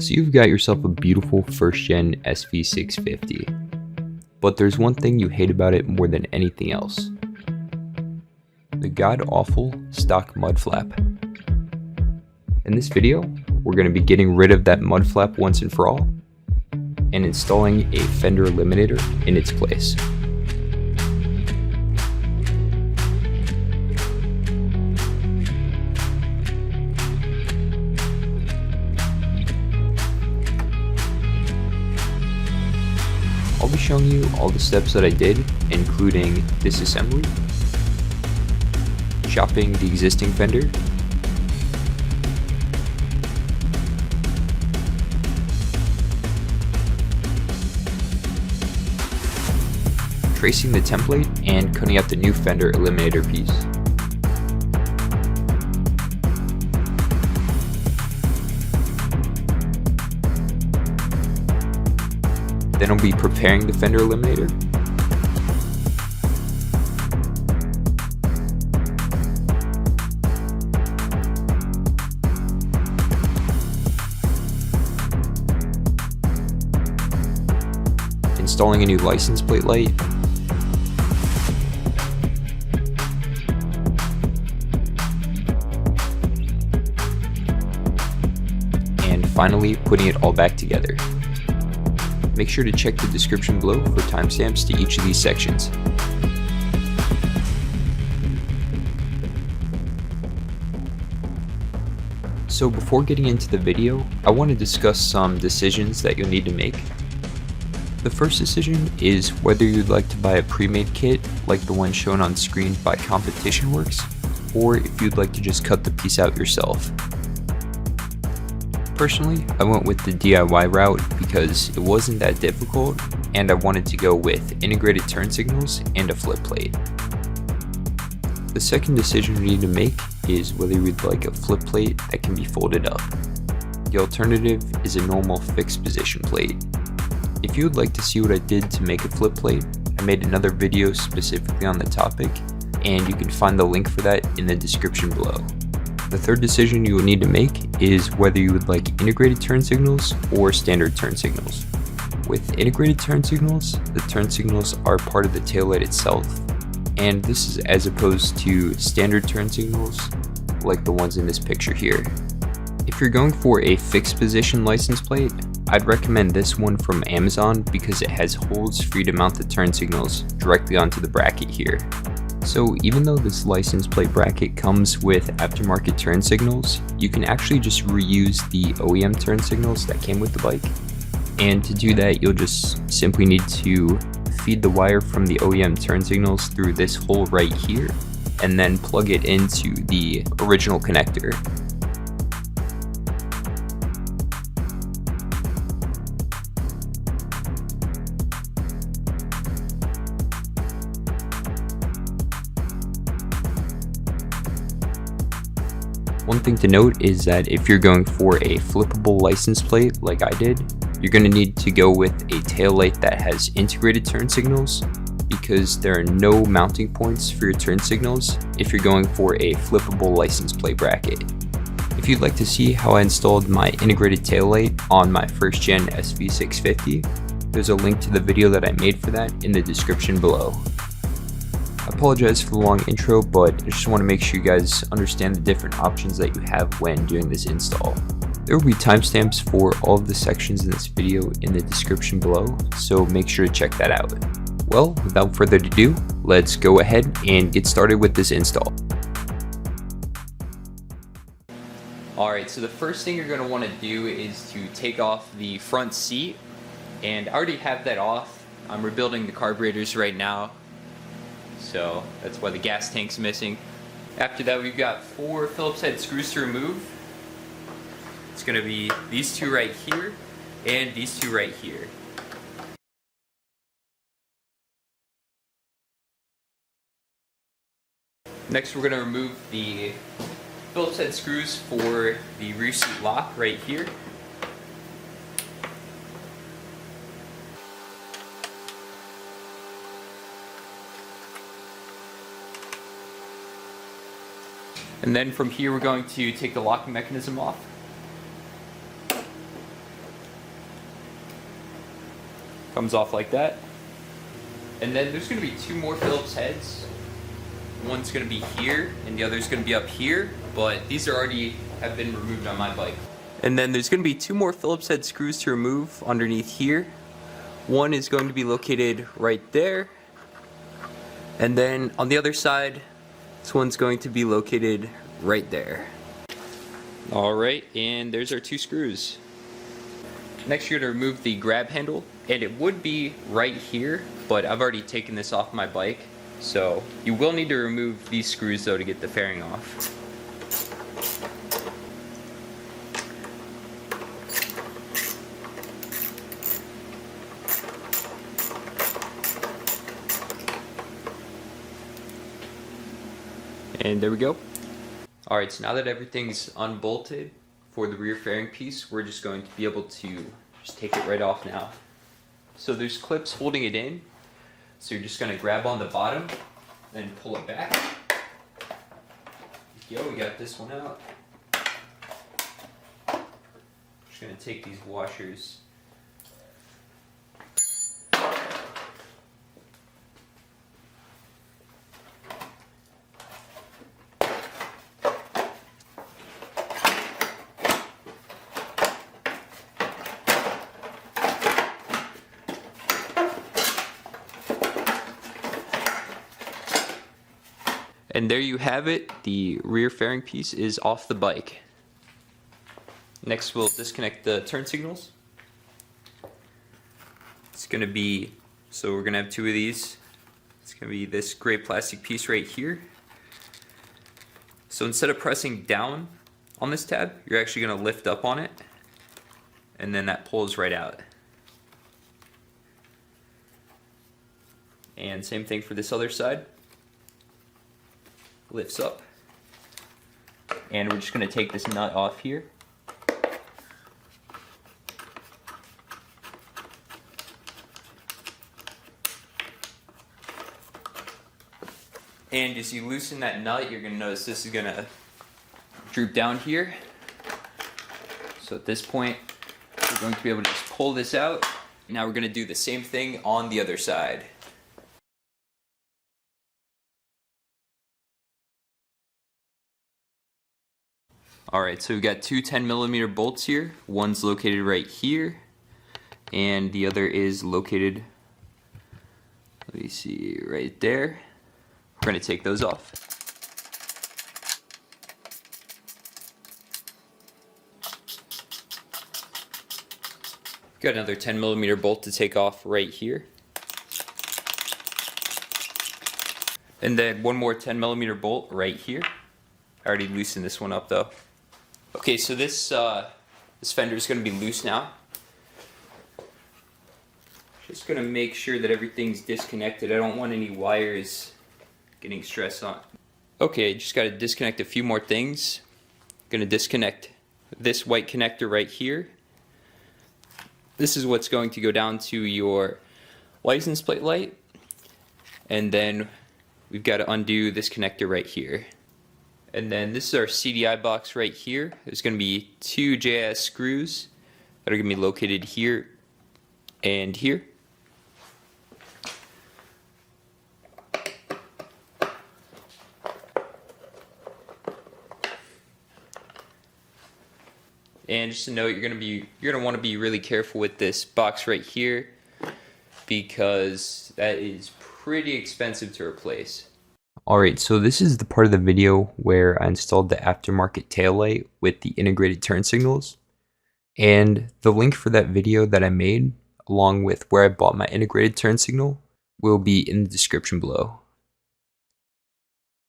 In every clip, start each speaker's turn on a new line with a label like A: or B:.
A: So you've got yourself a beautiful first-gen SV650, but there's one thing you hate about it more than anything else: the god-awful stock mud flap. In this video, we're going to be getting rid of that mud flap once and for all, and installing a Fender Eliminator in its place. I'll be showing you all the steps that I did, including disassembly, chopping the existing Fender, tracing the template, and cutting out the new Fender Eliminator piece. Then I'll be preparing the Fender Eliminator. Installing a new license plate light. And finally, putting it all back together. Make sure to check the description below for timestamps to each of these sections. So before getting into the video, I want to discuss some decisions that you'll need to make. The first decision is whether you'd like to buy a pre-made kit like the one shown on screen by Competition Works, or if you'd like to just cut the piece out yourself. Personally, I went with the DIY route because it wasn't that difficult, and I wanted to go with integrated turn signals and a flip plate. The second decision you need to make is whether you'd like a flip plate that can be folded up. The alternative is a normal fixed position plate. If you would like to see what I did to make a flip plate, I made another video specifically on the topic, and you can find the link for that in the description below. The third decision you will need to make is whether you would like integrated turn signals or standard turn signals. With integrated turn signals, the turn signals are part of the taillight itself, and this is as opposed to standard turn signals like the ones in this picture here. If you're going for a fixed position license plate, I'd recommend this one from Amazon because it has holes for you to mount the turn signals directly onto the bracket here. So even though this license plate bracket comes with aftermarket turn signals, you can actually just reuse the OEM turn signals that came with the bike. And to do that, you'll just simply need to feed the wire from the OEM turn signals through this hole right here, and then plug it into the original connector. One thing to note is that if you're going for a flippable license plate like I did, you're going to need to go with a taillight that has integrated turn signals, because there are no mounting points for your turn signals if you're going for a flippable license plate bracket. If you'd like to see how I installed my integrated taillight on my first gen SV650, there's a link to the video that I made for that in the description below. I apologize for the long intro, but I just want to make sure you guys understand the different options that you have when doing this install. There will be timestamps for all of the sections in this video in the description below, so make sure to check that out. Well, without further ado, let's go ahead and get started with this install. Alright, so the first thing you're going to want to do is to take off the front seat, and I already have that off. I'm rebuilding the carburetors right now, so that's why the gas tank's missing. After that, we've got 4 Phillips head screws to remove. It's going to be these 2 right here and these 2 right here. Next, we're going to remove the Phillips head screws for the rear seat lock right here. And then from here we're going to take the locking mechanism off. Comes off like that. And then there's going to be two more Phillips heads. One's going to be here and the other's going to be up here, but these are already have been removed on my bike. And then there's going to be two more Phillips head screws to remove underneath here. One is going to be located right there. And then on the other side, this one's going to be located right there. Alright, and there's our two screws. Next you're going to remove the grab handle, and it would be right here, but I've already taken this off my bike. So you will need to remove these screws though to get the fairing off. And there we go. Alright, so now that everything's unbolted for the rear fairing piece, we're just going to be able to just take it right off now. So there's clips holding it in. So you're just going to grab on the bottom and pull it back. Yo, we got this one out. Just going to take these washers. And there you have it, the rear fairing piece is off the bike. Next we'll disconnect the turn signals. It's going to be, so we're going to have two of these. It's going to be this gray plastic piece right here. So instead of pressing down on this tab, you're actually going to lift up on it. And then that pulls right out. And same thing for this other side. Lifts up, and we're just going to take this nut off here. And as you loosen that nut, you're going to notice this is going to droop down here. So at this point, we're going to be able to just pull this out. Now we're going to do the same thing on the other side. Alright, so we've got two 10mm bolts here. One's located right here, and the other is located, let me see, right there. We're going to take those off. Got another 10mm bolt to take off right here. And then one more 10mm bolt right here. I already loosened this one up though. Okay, so this fender is going to be loose now. Just going to make sure that everything's disconnected. I don't want any wires getting stressed on. Okay, just got to disconnect a few more things. Going to disconnect this white connector right here. This is what's going to go down to your license plate light. And then we've got to undo this connector right here. And then this is our CDI box right here. There's going to be two JIS screws that are going to be located here and here. And just to note, you're going to want to be really careful with this box right here because that is pretty expensive to replace. Alright, so this is the part of the video where I installed the aftermarket taillight with the integrated turn signals. And the link for that video that I made, along with where I bought my integrated turn signal, will be in the description below.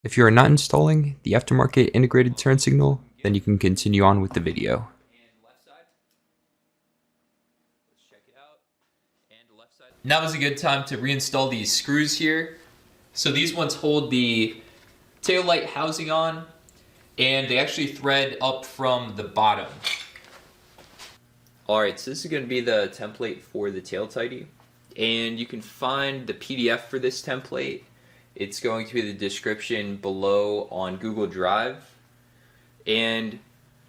A: If you are not installing the aftermarket integrated turn signal, then you can continue on with the video. Now is a good time to reinstall these screws here. So these ones hold the tail light housing on, and they actually thread up from the bottom. Alright, so this is going to be the template for the tail tidy, and you can find the PDF for this template. It's going to be the description below on Google Drive. And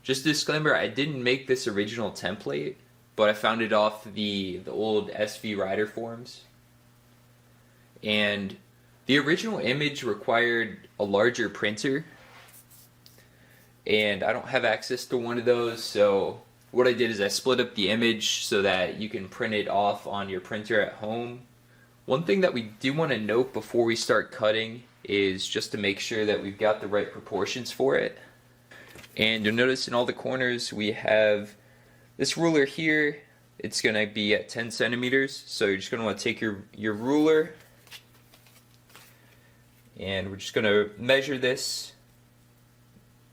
A: just a disclaimer, I didn't make this original template. but I found it off the old SV Rider forums. And the original image required a larger printer, and I don't have access to one of those, so what I did is I split up the image so that you can print it off on your printer at home. One thing that we do want to note before we start cutting is just to make sure that we've got the right proportions for it. And you'll notice in all the corners we have this ruler here. It's going to be at 10 centimeters, so you're just going to want to take your ruler, and we're just going to measure this,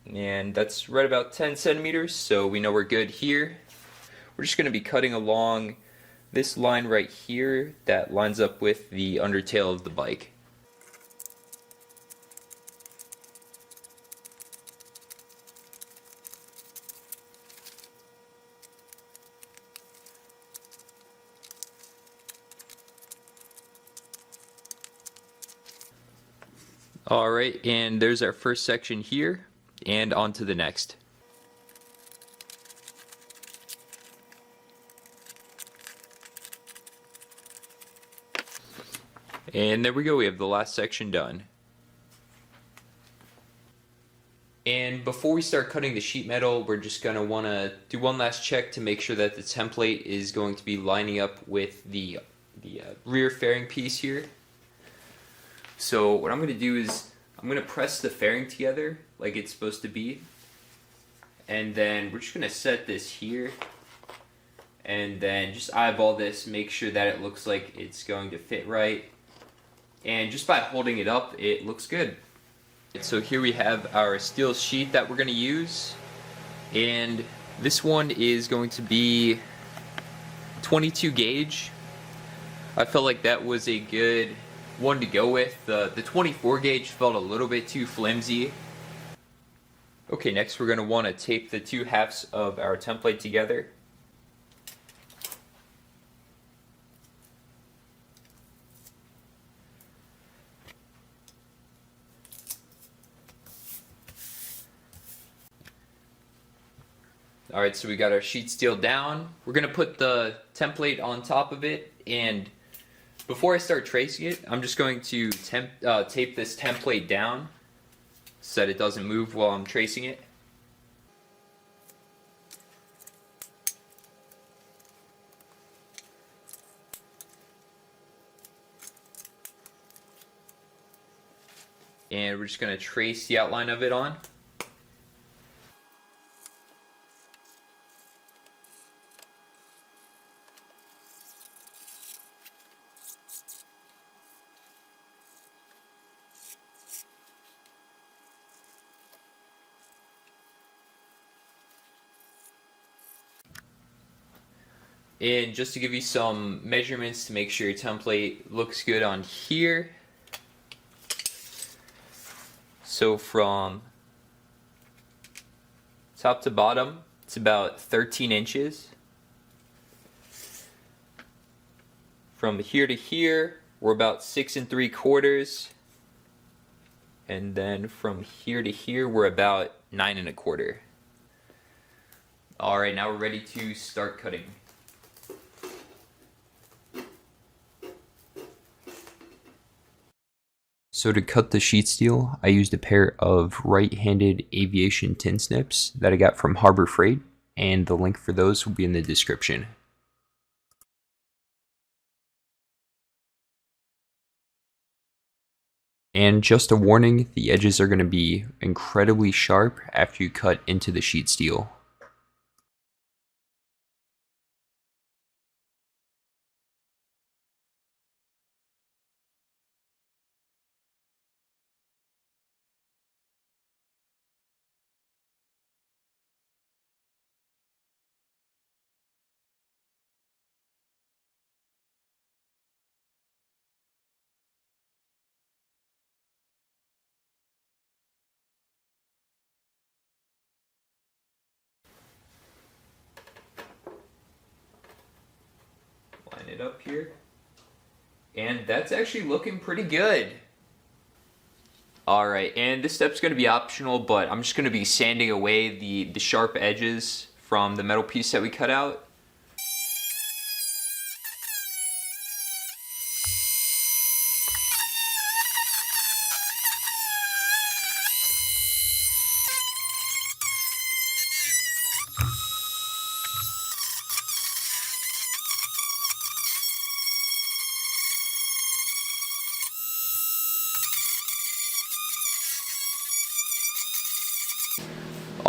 A: and that's right about 10 centimeters, so we know we're good here. We're just going to be cutting along this line right here that lines up with the undertail of the bike. Alright, and there's our first section here, and on to the next. And there we go, we have the last section done. And before we start cutting the sheet metal, we're just going to want to do one last check to make sure that the template is going to be lining up with the rear fairing piece here. So what I'm going to do is I'm going to press the fairing together like it's supposed to be, and then we're just going to set this here, and then just eyeball this, make sure that it looks like it's going to fit right, and just by holding it up it looks good. So here we have our steel sheet that we're going to use, and this one is going to be 22 gauge. I felt like that was a good one to go with. The 24 gauge felt a little bit too flimsy. Okay, next we're going to want to tape the two halves of our template together. Alright, so we got our sheet steel down. We're going to put the template on top of it, and before I start tracing it, I'm just going to tape this template down so that it doesn't move while I'm tracing it. And we're just going to trace the outline of it on. And just to give you some measurements to make sure your template looks good on here. So from top to bottom, it's about 13 inches. From here to here, we're about 6 3/4. And then from here to here, we're about 9 1/4. Alright, now we're ready to start cutting. So to cut the sheet steel, I used a pair of right-handed aviation tin snips that I got from Harbor Freight, and the link for those will be in the description. And just a warning, the edges are going to be incredibly sharp after you cut into the sheet steel. Line it up here, and that's actually looking pretty good. Alright, and this step's going to be optional, but I'm just going to be sanding away the sharp edges from the metal piece that we cut out.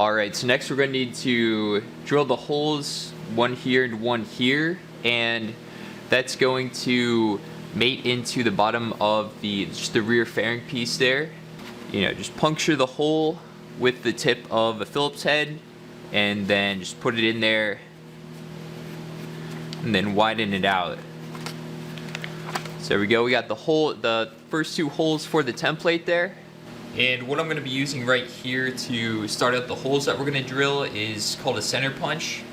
A: Alright, so next we're going to need to drill the holes, one here and one here, and that's going to mate into the bottom of just the rear fairing piece there. You know, just puncture the hole with the tip of a Phillips head, and then just put it in there, and then widen it out. So there we go, we got the first two holes for the template there. And what I'm going to be using right here to start out the holes that we're going to drill is called a center punch.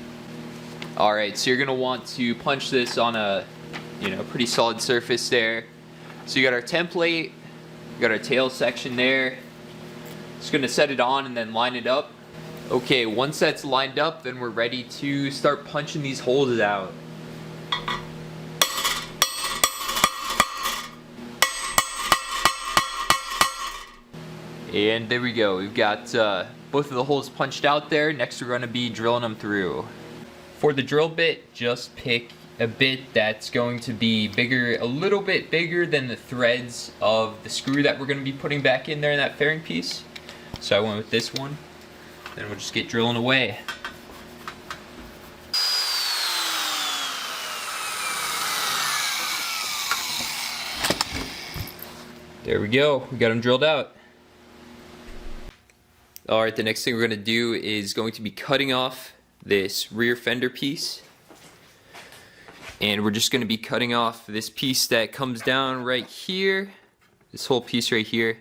A: Alright, so you're going to want to punch this on a pretty solid surface there. So you got our template, we got our tail section there. Just going to set it on and then line it up. Okay, once that's lined up, then we're ready to start punching these holes out. And there we go, we've got both of the holes punched out there. Next we're going to be drilling them through. For the drill bit, just pick a bit that's going to be bigger, a little bit bigger than the threads of the screw that we're going to be putting back in there in that fairing piece. So I went with this one. Then we'll just get drilling away. There we go, we got them drilled out. Alright, the next thing we're going to do is going to be cutting off this rear fender piece. And we're just going to be cutting off this piece that comes down right here. This whole piece right here.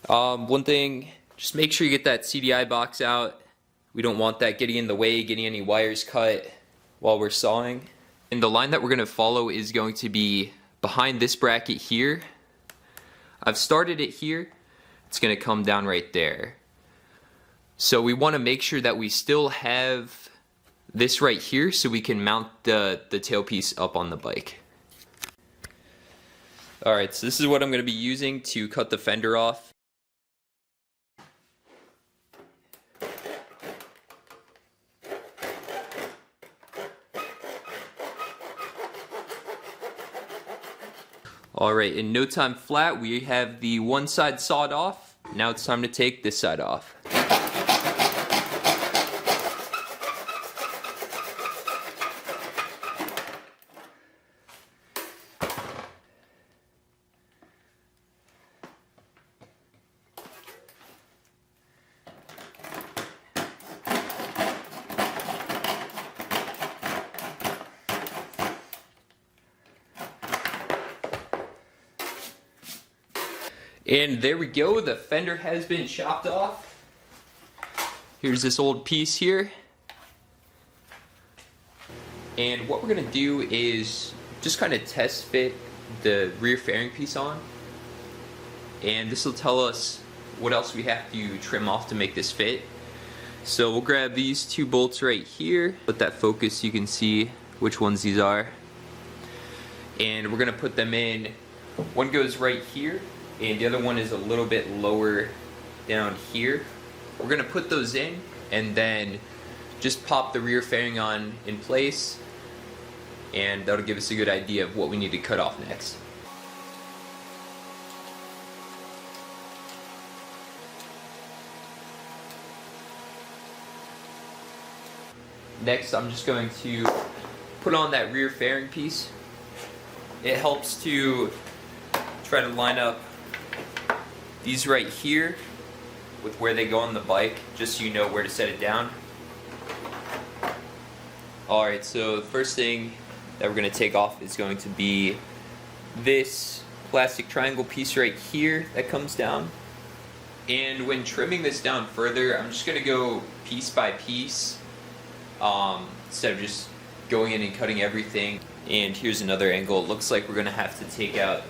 A: One thing, just make sure you get that CDI box out. We don't want that getting in the way, getting any wires cut while we're sawing. And the line that we're going to follow is going to be behind this bracket here. I've started it here. It's going to come down right there. So we want to make sure that we still have this right here so we can mount the tailpiece up on the bike. Alright, so this is what I'm going to be using to cut the fender off. Alright, in no time flat, we have the one side sawed off. Now it's time to take this side off. And there we go, the fender has been chopped off. Here's this old piece here. And what we're going to do is just kind of test fit the rear fairing piece on. And this will tell us what else we have to trim off to make this fit. So we'll grab these two bolts right here. With that focus you can see which ones these are. And we're going to put them in. One goes right here. And the other one is a little bit lower down here. We're going to put those in and then just pop the rear fairing on in place, and that'll give us a good idea of what we need to cut off next. Next, I'm just going to put on that rear fairing piece. It helps to try to line up these right here with where they go on the bike, just so you know where to set it down. Alright, so the first thing that we're going to take off is going to be this plastic triangle piece right here that comes down. And when trimming this down further, I'm just going to go piece by piece instead of just going in and cutting everything. And here's another angle. It looks like we're going to have to take out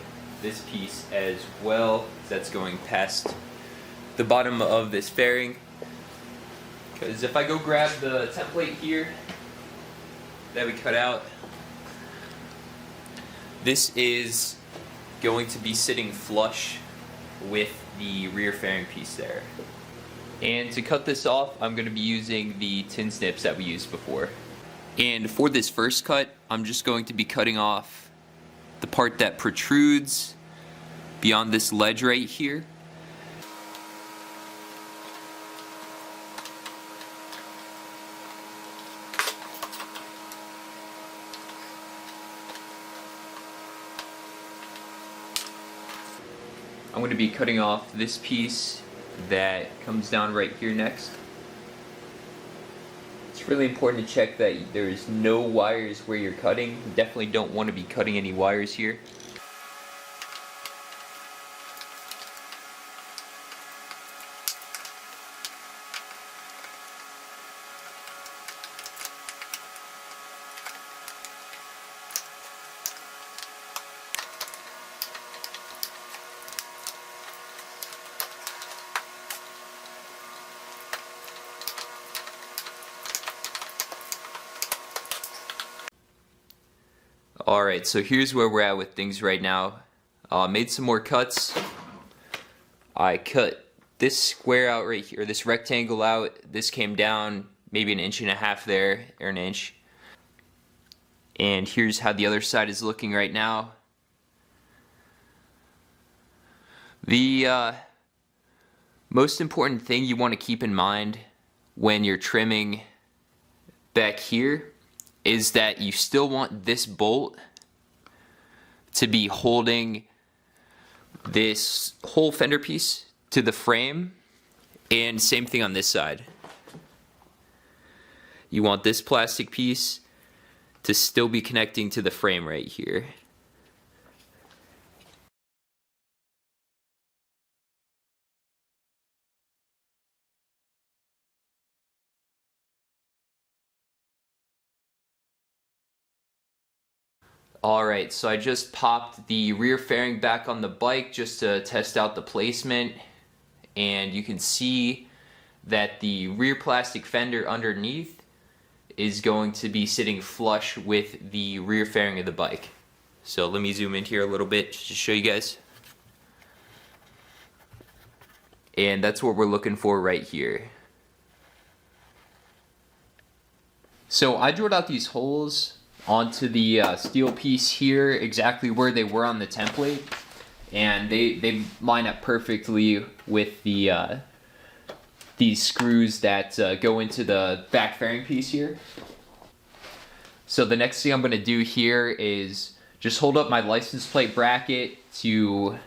A: this piece as well. That's going past the bottom of this fairing. Because if I go grab the template here that we cut out, this is going to be sitting flush with the rear fairing piece there. And to cut this off, I'm going to be using the tin snips that we used before. And for this first cut, I'm just going to be cutting off the part that protrudes beyond this ledge right here. I'm going to be cutting off this piece that comes down right here next. It's really important to check that there's no wires where you're cutting. You definitely don't want to be cutting any wires here. Alright, so here's where we're at with things right now. Made some more cuts. I cut this square out right here, this rectangle out. This came down maybe 1.5 inches there, or 1 inch. And here's how the other side is looking right now. The most important thing you want to keep in mind when you're trimming back here is that you still want this bolt to be holding this whole fender piece to the frame, and same thing on this side. You want this plastic piece to still be connecting to the frame right here. Alright, so I just popped the rear fairing back on the bike just to test out the placement, and you can see that the rear plastic fender underneath is going to be sitting flush with the rear fairing of the bike. So let me zoom in here a little bit just to show you guys. And that's what we're looking for right here. So I drilled out these holes onto the steel piece here exactly where they were on the template, and they line up perfectly with the these screws that go into the back fairing piece here. So the next thing I'm going to do here is just hold up my license plate bracket to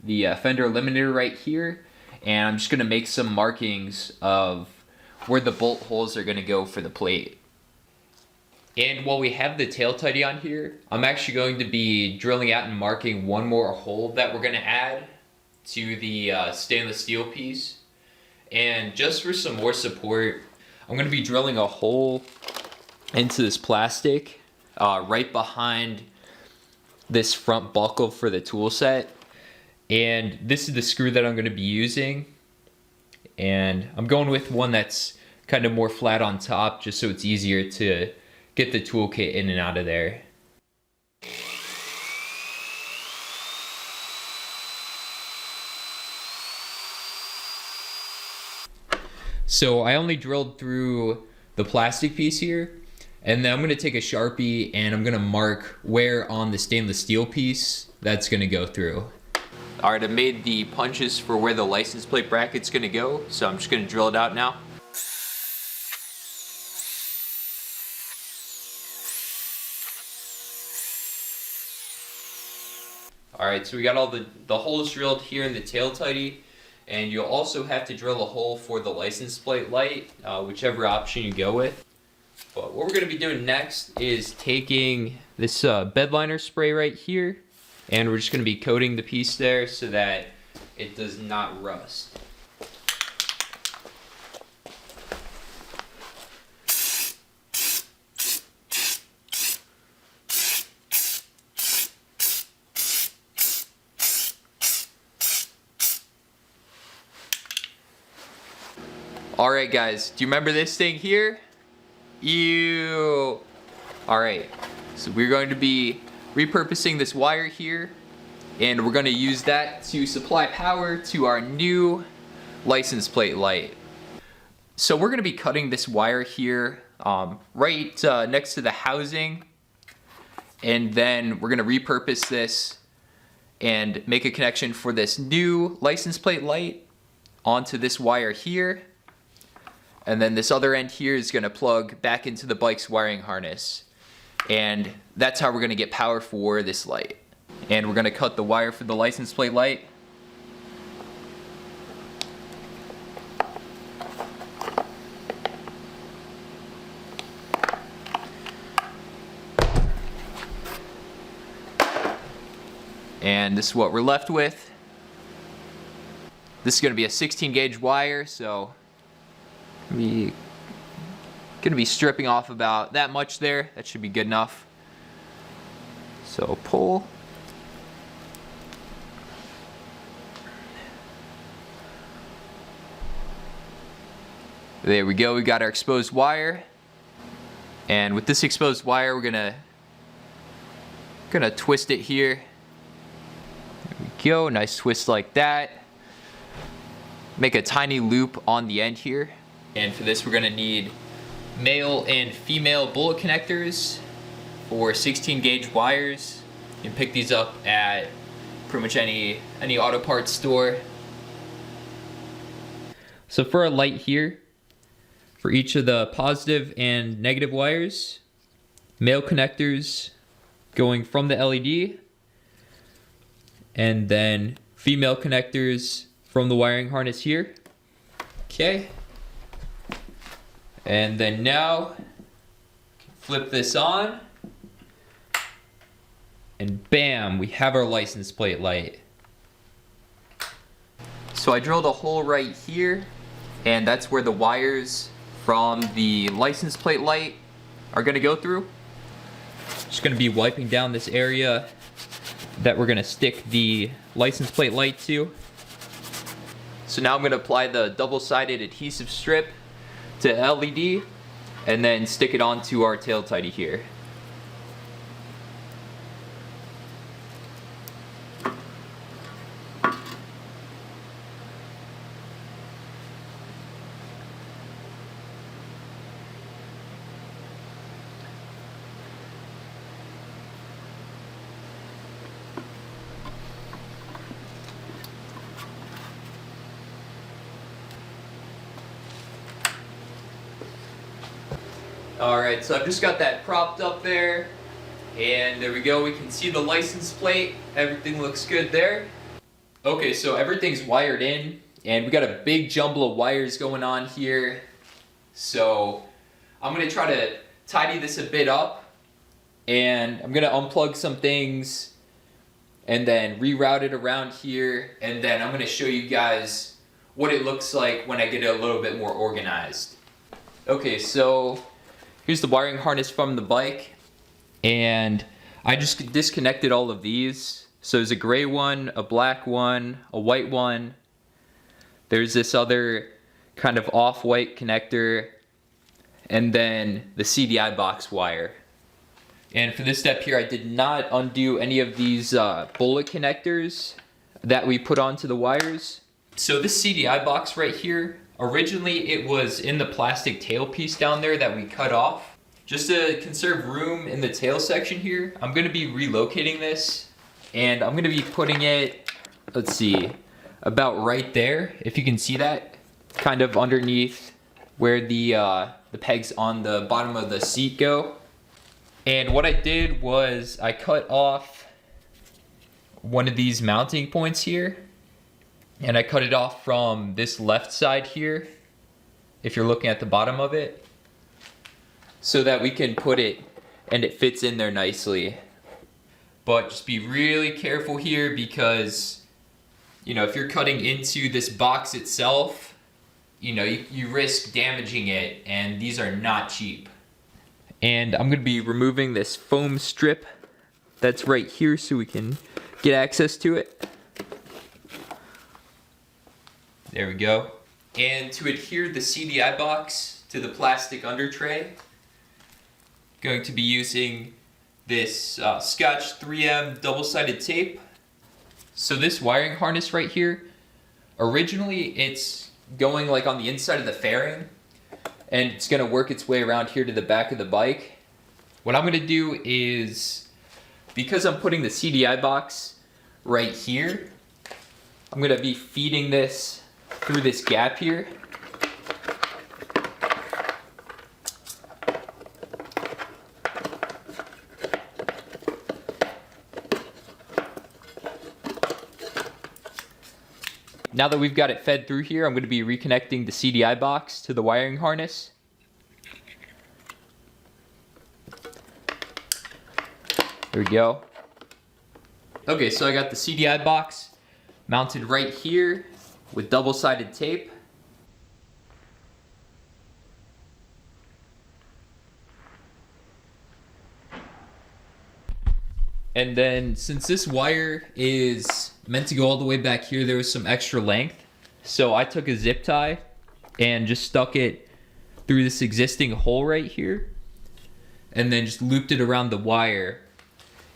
A: the Fender Eliminator right here, and I'm just going to make some markings of where the bolt holes are going to go for the plate. And while we have the tail tidy on here, I'm actually going to be drilling out and marking one more hole that we're going to add to the stainless steel piece. And just for some more support, I'm going to be drilling a hole into this plastic right behind this front buckle for the tool set. And this is the screw that I'm going to be using. And I'm going with one that's kind of more flat on top just so it's easier to get the toolkit in and out of there. So I only drilled through the plastic piece here, and then I'm going to take a Sharpie and I'm going to mark where on the stainless steel piece that's going to go through. Alright, I made the punches for where the license plate bracket's going to go, so I'm just going to drill it out now. Alright, so we got all the holes drilled here in the tail tidy, and you'll also have to drill a hole for the license plate light, whichever option you go with. But what we're going to be doing next is taking this bed liner spray right here, and we're just going to be coating the piece there so that it does not rust. Alright guys, do you remember this thing here? Ew! Alright, so we're going to be repurposing this wire here, and we're going to use that to supply power to our new license plate light. So we're going to be cutting this wire here right next to the housing, and then we're going to repurpose this and make a connection for this new license plate light onto this wire here. And then this other end here is going to plug back into the bike's wiring harness. And that's how we're going to get power for this light. And we're going to cut the wire for the license plate light
B: And this is what we're left with. This is going to be a 16 gauge wire, so going to be stripping off about that much there. That should be good enough. So pull. There we go, we got our exposed wire. And with this exposed wire, we're gonna twist it here. There we go, nice twist like that. Make a tiny loop on the end here. And for this, we're gonna need male and female bullet connectors for 16 gauge wires. You can pick these up at pretty much any auto parts store. So for our light here, for each of the positive and negative wires, male connectors going from the LED, and then female connectors from the wiring harness here. Okay. And then now, flip this on, and bam, we have our license plate light. So I drilled a hole right here, and that's where the wires from the license plate light are gonna go through. Just gonna be wiping down this area that we're gonna stick the license plate light to. So now I'm gonna apply the double-sided adhesive strip to LED and then stick it onto our tail tidy here. Alright, so I've just got that propped up there, and there we go, we can see the license plate, everything looks good there. Okay, so everything's wired in, and we got a big jumble of wires going on here, so I'm going to try to tidy this a bit up, and I'm going to unplug some things, and then reroute it around here, and then I'm going to show you guys what it looks like when I get it a little bit more organized. Okay, so here's the wiring harness from the bike, and I just disconnected all of these. So there's a gray one, a black one, a white one. There's this other kind of off-white connector, and then the CDI box wire. And for this step here, I did not undo any of these bullet connectors that we put onto the wires. So this CDI box right here, originally it was in the plastic tailpiece down there that we cut off. Just to conserve room in the tail section here, I'm going to be relocating this, and I'm going to be putting it, let's see, about right there, if you can see that, kind of underneath where the pegs on the bottom of the seat go. And what I did was I cut off one of these mounting points here, and I cut it off from this left side here, if you're looking at the bottom of it, so that we can put it and it fits in there nicely. But just be really careful here, because you know, if you're cutting into this box itself, you know, you risk damaging it, and these are not cheap. And I'm gonna be removing this foam strip that's right here so we can get access to it. There we go. And to adhere the CDI box to the plastic under tray, going to be using this Scotch 3M double-sided tape. So this wiring harness right here, originally it's going like on the inside of the fairing, and it's gonna work its way around here to the back of the bike. What I'm gonna do is, because I'm putting the CDI box right here, I'm gonna be feeding this through this gap here. Now that we've got it fed through here, I'm going to be reconnecting the CDI box to the wiring harness. There we go. Okay, so I got the CDI box mounted right here with double-sided tape. And then since this wire is meant to go all the way back here, there was some extra length. So I took a zip tie and just stuck it through this existing hole right here and then just looped it around the wire.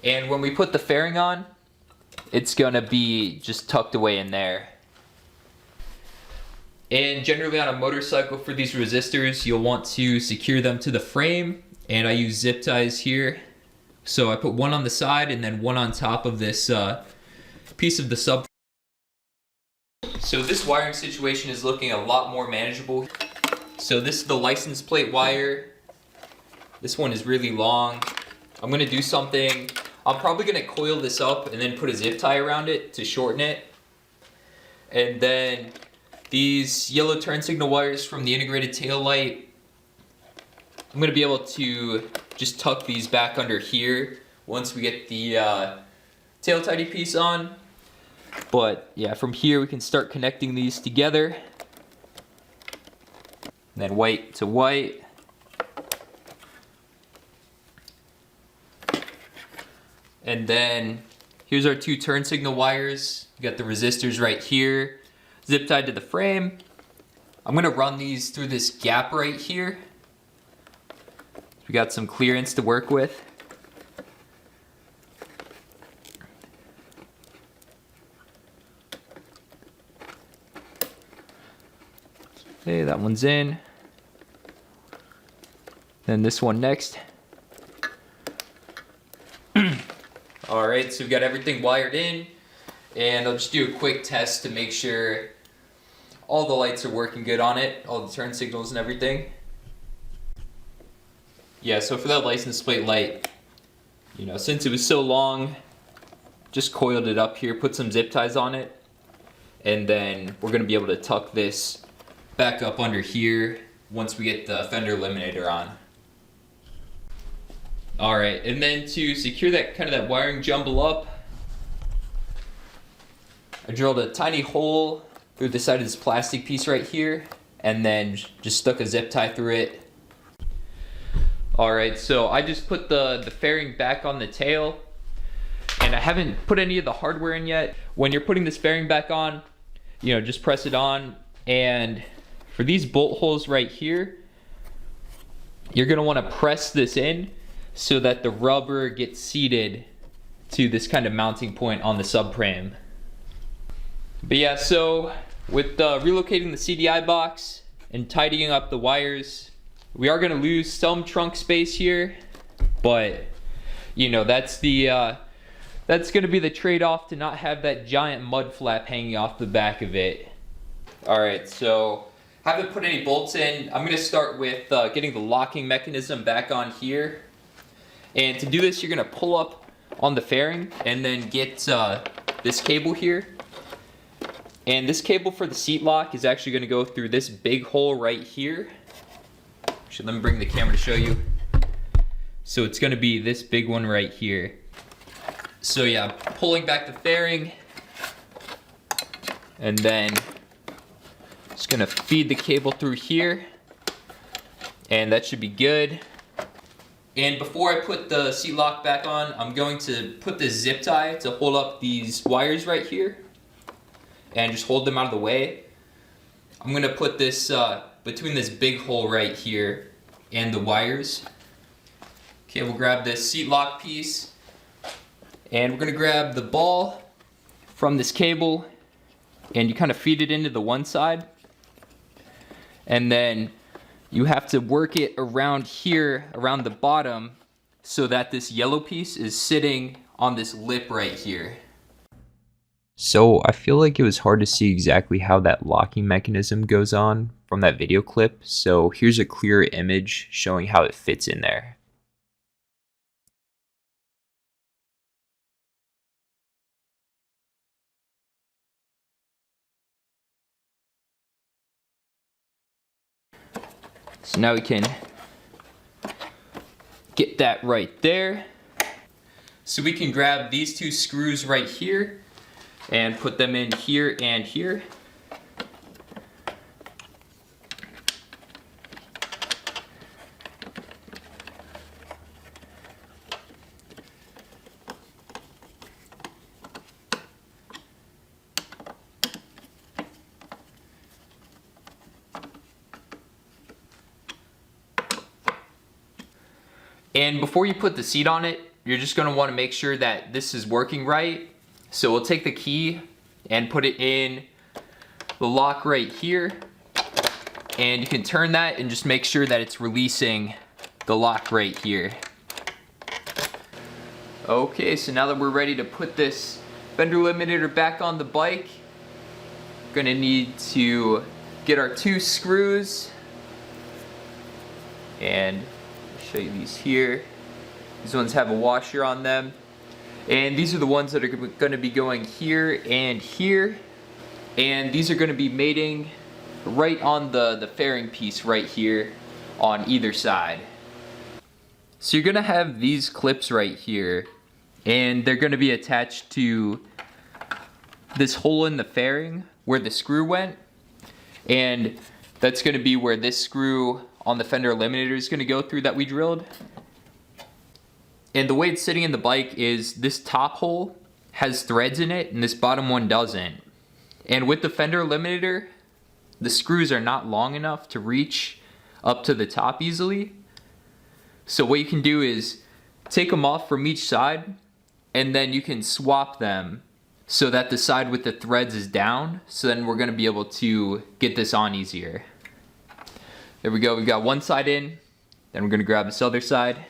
B: And when we put the fairing on, it's gonna be just tucked away in there. And generally on a motorcycle for these resistors, you'll want to secure them to the frame, and I use zip ties here. So I put one on the side and then one on top of this piece of the sub. So this wiring situation is looking a lot more manageable. So this is the license plate wire. This one is really long. I'm gonna do something. I'm probably gonna coil this up and then put a zip tie around it to shorten it. And then these yellow turn signal wires from the integrated tail light, I'm gonna be able to just tuck these back under here once we get the tail tidy piece on. But yeah, from here we can start connecting these together. And then white to white. And then here's our two turn signal wires. We got the resistors right here, zip tied to the frame. I'm gonna run these through this gap right here. We got some clearance to work with. Okay, that one's in. Then this one next. All right, so we've got everything wired in, and I'll just do a quick test to make sure all the lights are working good on it, all the turn signals and everything. Yeah, so for that license plate light, you know, since it was so long, just coiled it up here, put some zip ties on it, and then we're gonna be able to tuck this back up under here once we get the Fender Eliminator on. All right, and then to secure that kind of that wiring jumble up, I drilled a tiny hole through the side of this plastic piece right here, and then just stuck a zip tie through it. All right, so I just put the fairing back on the tail, and I haven't put any of the hardware in yet. When you're putting this fairing back on, you know, just press it on, and for these bolt holes right here, you're gonna wanna press this in so that the rubber gets seated to this kind of mounting point on the subframe. But yeah, so with relocating the CDI box and tidying up the wires, we are gonna lose some trunk space here, but you know, that's gonna be the trade-off to not have that giant mud flap hanging off the back of it. All right, so haven't put any bolts in. I'm gonna start with getting the locking mechanism back on here. And to do this, you're gonna pull up on the fairing and then get this cable here. And this cable for the seat lock is actually gonna go through this big hole right here. Actually, let me bring the camera to show you. So it's gonna be this big one right here. So yeah, pulling back the fairing, and then just gonna feed the cable through here, and that should be good. And before I put the seat lock back on, I'm going to put this zip tie to hold up these wires right here and just hold them out of the way. I'm gonna put this between this big hole right here and the wires. Okay, we'll grab this seat lock piece, and we're gonna grab the ball from this cable, and you kind of feed it into the one side, and then you have to work it around here, around the bottom, so that this yellow piece is sitting on this lip right here.
A: So I feel like it was hard to see exactly how that locking mechanism goes on from that video clip, so here's a clear image showing how it fits in there. So now we can get that right there.
B: So we can grab these two screws right here and put them in here and here. And before you put the seat on it, you're just going to want to make sure that this is working right. So we'll take the key and put it in the lock right here. And you can turn that and just make sure that it's releasing the lock right here. Okay, so now that we're ready to put this Fender Eliminator back on the bike, we're going to need to get our two screws. And show you these here. These ones have a washer on them, and these are the ones that are going to be going here and here, and these are going to be mating right on the fairing piece right here on either side. So you're going to have these clips right here, and they're going to be attached to this hole in the fairing where the screw went, and that's going to be where this screw on the Fender Eliminator is going to go through that we drilled. And the way it's sitting in the bike is this top hole has threads in it and this bottom one doesn't. And with the Fender Eliminator, the screws are not long enough to reach up to the top easily. So what you can do is take them off from each side, and then you can swap them so that the side with the threads is down. So then we're going to be able to get this on easier. There we go, we've got one side in, then we're gonna grab this other side.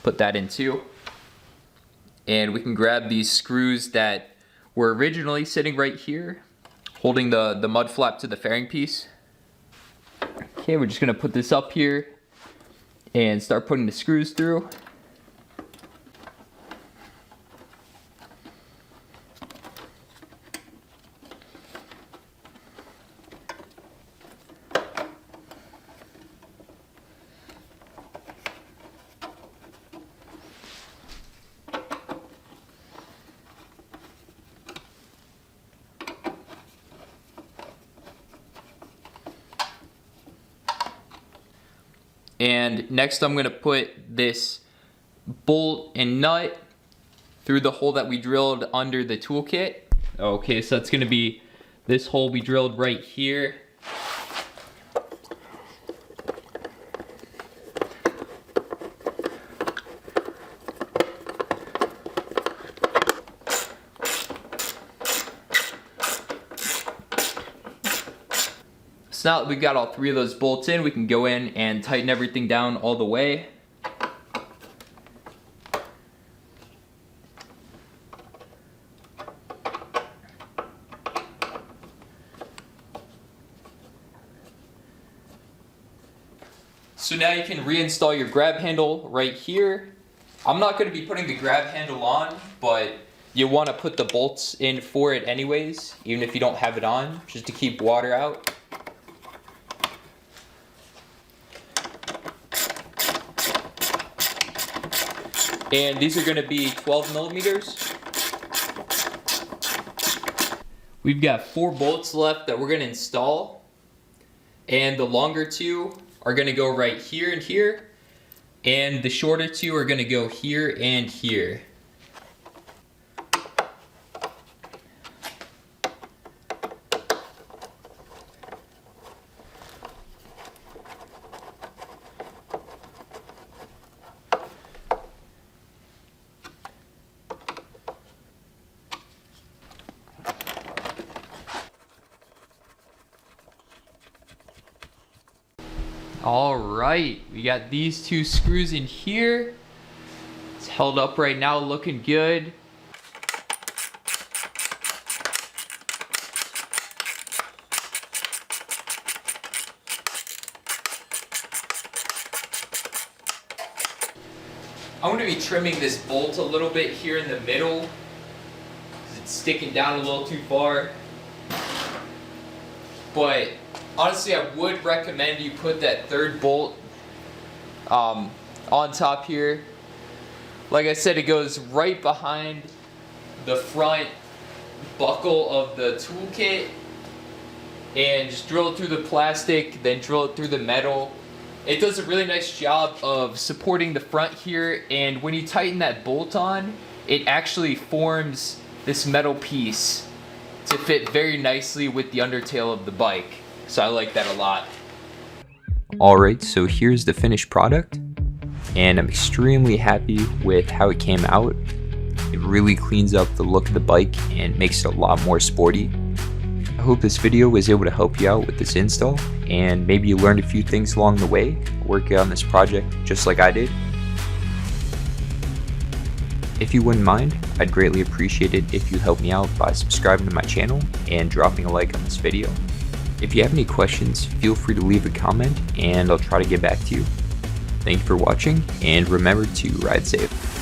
B: Put that in too. And we can grab these screws that were originally sitting right here, holding the mud flap to the fairing piece. Okay, we're just gonna put this up here and start putting the screws through. And next I'm going to put this bolt and nut through the hole that we drilled under the toolkit. Okay, so that's going to be this hole we drilled right here. So now that we've got all three of those bolts in, we can go in and tighten everything down all the way. So now you can reinstall your grab handle right here. I'm not going to be putting the grab handle on, but you want to put the bolts in for it anyways, even if you don't have it on, just to keep water out. And these are going to be 12 millimeters. We've got 4 bolts left that we're going to install. And the longer 2 are going to go right here and here. And the shorter 2 are going to go here and here. All right, we got these 2 screws in here. It's held up right now, looking good. I'm going to be trimming this bolt a little bit here in the middle because it's sticking down a little too far. But honestly, I would recommend you put that 3rd bolt on top here. Like I said, it goes right behind the front buckle of the toolkit, and just drill it through the plastic, then drill it through the metal. It does a really nice job of supporting the front here, and when you tighten that bolt on, it actually forms this metal piece to fit very nicely with the undertail of the bike. So I like that a lot.
A: Alright, so here's the finished product, and I'm extremely happy with how it came out. It really cleans up the look of the bike and makes it a lot more sporty. I hope this video was able to help you out with this install, and maybe you learned a few things along the way working on this project just like I did. If you wouldn't mind, I'd greatly appreciate it if you help me out by subscribing to my channel and dropping a like on this video. If you have any questions, feel free to leave a comment and I'll try to get back to you. Thank you for watching, and remember to ride safe.